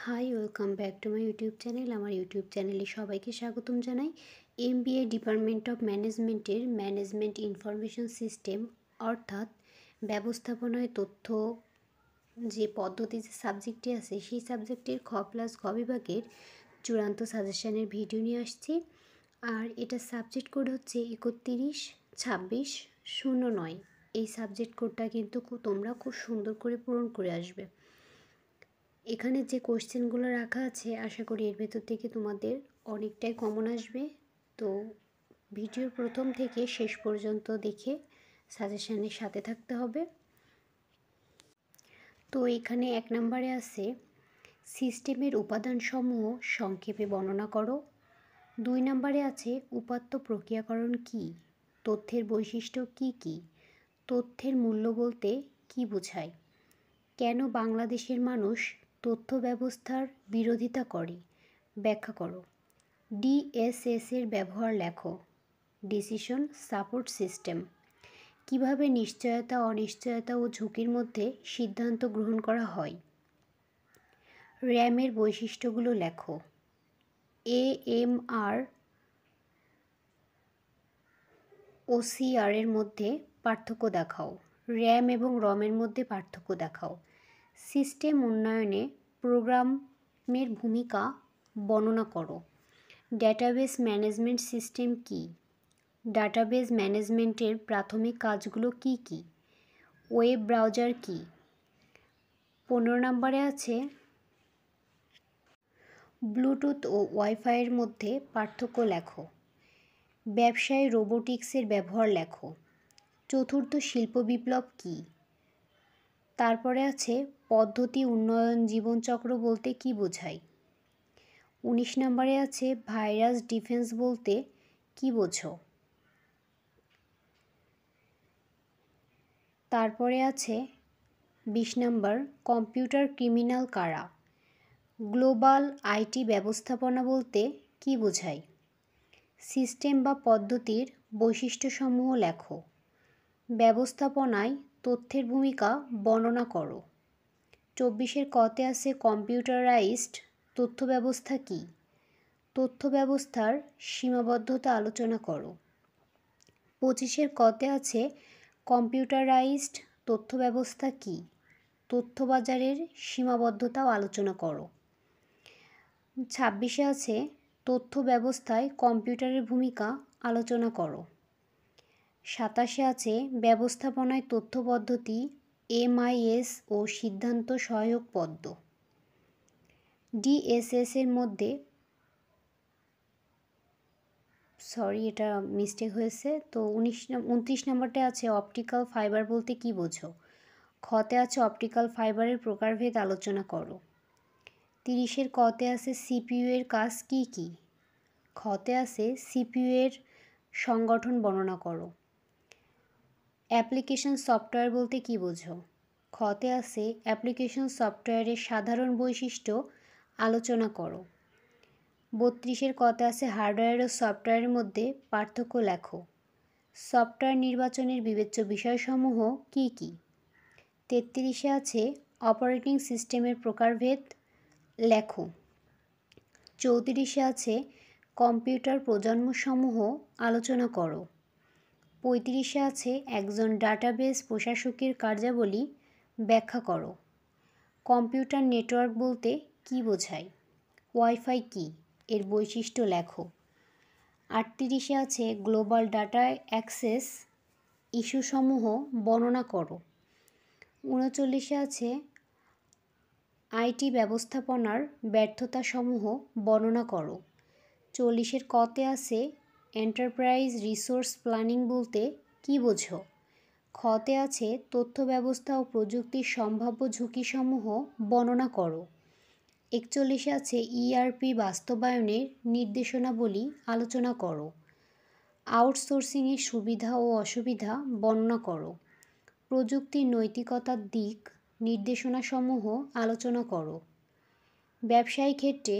Hi welcome back to my YouTube channel. আমার YouTube চ্যানেলে সবাইকে স্বাগতম জানাই। এমবিএ ডিপার্টমেন্ট অফ ম্যানেজমেন্টের ম্যানেজমেন্ট ইনফরমেশন সিস্টেম অর্থাৎ ব্যবস্থাপনায় তথ্য যে পদ্ধতি যে সাবজেক্টটি আছে সেই সাবজেক্টের খ+গ বিভাগের চূড়ান্ত সাজেশনের ভিডিও নিয়ে আসছি। আর এটা সাবজেক্ট কোড হচ্ছে 312609। এই সাবজেক্ট কোডটা কিন্তু তোমরা খুব সুন্দর করে পূরণ করে আসবে। এখানে যে কোশ্চেনগুলো রাখা আছে আশা করি এর ভেতর থেকে তোমাদের অনেকটাই কমন আসবে। তো ভিডিওর প্রথম থেকে শেষ পর্যন্ত দেখে সাজেশনের সাথে থাকতে হবে। তো এখানে 1 নম্বরে আছে সিস্টেমের উপাদানসমূহ সংক্ষেপে বর্ণনা করো। 2 নম্বরে আছে উপাত্ত প্রক্রিয়াকরণ কী, তথ্যের বৈশিষ্ট্য কী কী, তথ্যের মূল্য বলতে কী বোঝায়, কেন বাংলাদেশের মানুষ তথ্য ব্যবস্থার বিরোধিতা করে, ব্যাখ্যা করো। ডিএসএস এর ব্যবহার লেখো। ডিসিশন সাপোর্ট সিস্টেম, কিভাবে নিশ্চয়তা, অনিশ্চয়তা ও ঝুঁকির মধ্যে সিদ্ধান্ত গ্রহণ করা হয়। র্যামের বৈশিষ্ট্যগুলো লেখো। এএমআর ওসিআর এর মধ্যে পার্থক্য দেখাও। র্যাম এবং রমের মধ্যে পার্থক্য দেখাও। সিস্টেম উন্নয়নে প্রোগ্রামের ভূমিকা বর্ণনা করো। ডেটাবেস ম্যানেজমেন্ট সিস্টেম কী, ডাটাবেস ম্যানেজমেন্টের প্রাথমিক কাজগুলো কী কী, ওয়েব ব্রাউজার কী। 15 নম্বরে আছে ব্লুটুথ ও ওয়াইফাইয়ের মধ্যে পার্থক্য লেখো। ব্যবসায় রোবোটিক্সের ব্যবহার লেখো। চতুর্থ শিল্প বিপ্লব কী। তারপরে আছে পদ্ধতি উন্নয়ন জীবনচক্র বলতে কী বোঝায়। 19 নম্বরে আছে ভাইরাস ডিফেন্স বলতে কী বোঝো। তারপরে আছে 20 নম্বর কম্পিউটার ক্রিমিনাল কারা। গ্লোবাল আইটি ব্যবস্থাপনা বলতে কী বোঝায়। সিস্টেম বা পদ্ধতির বৈশিষ্ট্যসমূহ লেখো। ব্যবস্থাপনায় তথ্যের ভূমিকা বর্ণনা করো। 24-এর কতে আছে কম্পিউটারাইজড তথ্য ব্যবস্থা কী, তথ্য ব্যবস্থার সীমাবদ্ধতা আলোচনা করো। 25-এর কতে আছে কম্পিউটারাইজড তথ্য ব্যবস্থা কী, তথ্য বাজারের সীমাবদ্ধতাও আলোচনা করো। 26-এ আছে তথ্য ব্যবস্থায় কম্পিউটারের ভূমিকা আলোচনা করো। 27-এ আছে ব্যবস্থাপনায় তথ্য পদ্ধতি, এমআইএস ও সিদ্ধান্ত সহায়ক পদ্ধ। ডিএসএস এর মধ্যে এটা মিস্টেক হয়েছে। তো 29 নম্বরটা আছে অপটিক্যাল ফাইবার বলতে কী বোঝো। খতে আছে অপটিক্যাল ফাইবারের প্রকারভেদ আলোচনা করো। 30-এর কতে আছে সিপিইউ এর কাজ কী কী। খতে আছে সিপিইউ এর সংগঠন বর্ণনা করো। অ্যাপ্লিকেশন সফটওয়্যার বলতে কী বোঝো। খতে আছে অ্যাপ্লিকেশন সফটওয়্যারের সাধারণ বৈশিষ্ট্য আলোচনা করো। 32-এর কতে আছে হার্ডওয়্যার ও সফটওয়্যারের মধ্যে পার্থক্য লেখো। সফটওয়্যার নির্বাচনের বিবেচ্য বিষয়সমূহ কী কী। 33-এ আছে অপারেটিং সিস্টেমের প্রকারভেদ লেখো। 34-এ আছে কম্পিউটার প্রজন্মসমূহ আলোচনা করো। 35-এ আছে একজন ডাটাবেস প্রশাসকের কার্যাবলী ব্যাখ্যা করো। কম্পিউটার নেটওয়ার্ক বলতে কী বোঝায়। ওয়াইফাই কী, এর বৈশিষ্ট্য লেখো। 38-এ আছে গ্লোবাল ডাটা অ্যাক্সেস ইস্যুসমূহ বর্ণনা করো। 39-এ আছে আইটি ব্যবস্থাপনার ব্যর্থতাসমূহ বর্ণনা করো। 40-এর কতে আছে এন্টারপ্রাইজ রিসোর্স প্ল্যানিং বলতে কী বোঝো। খতে আছে তথ্য ব্যবস্থা ও প্রযুক্তির সম্ভাব্য ঝুঁকিসমূহ বর্ণনা করো। 41-এ আছে ইআরপি বাস্তবায়নের নির্দেশনাবলী আলোচনা করো। আউটসোর্সিংয়ের সুবিধা ও অসুবিধা বর্ণনা করো। প্রযুক্তির নৈতিকতার দিক নির্দেশনাসমূহ আলোচনা করো। ব্যবসায়িক ক্ষেত্রে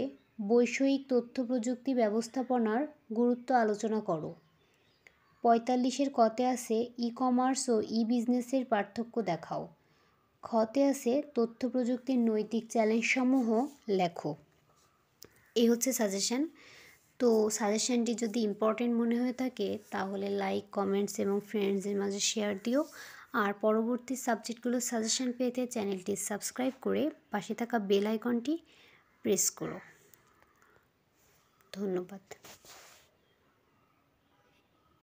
বৈষয়িক তথ্য প্রযুক্তি ব্যবস্থাপনার গুরুত্ব আলোচনা করো। 45-এর কতে আছে ই কমার্স ও ই বিজনেসের পার্থক্য দেখাও। খতে আছে তথ্য প্রযুক্তির নৈতিক চ্যালেঞ্জসমূহ লেখো। এই হচ্ছে সাজেশন। তো সাজেশনটি যদি ইম্পর্টেন্ট মনে হয়ে থাকে তাহলে লাইক, কমেন্টস এবং ফ্রেন্ডসদের মাঝে শেয়ার দিও। আর পরবর্তী সাবজেক্টগুলোর সাজেশন পেতে চ্যানেলটি সাবস্ক্রাইব করে পাশে থাকা বেল আইকনটি প্রেস করো। ধন্যবাদ।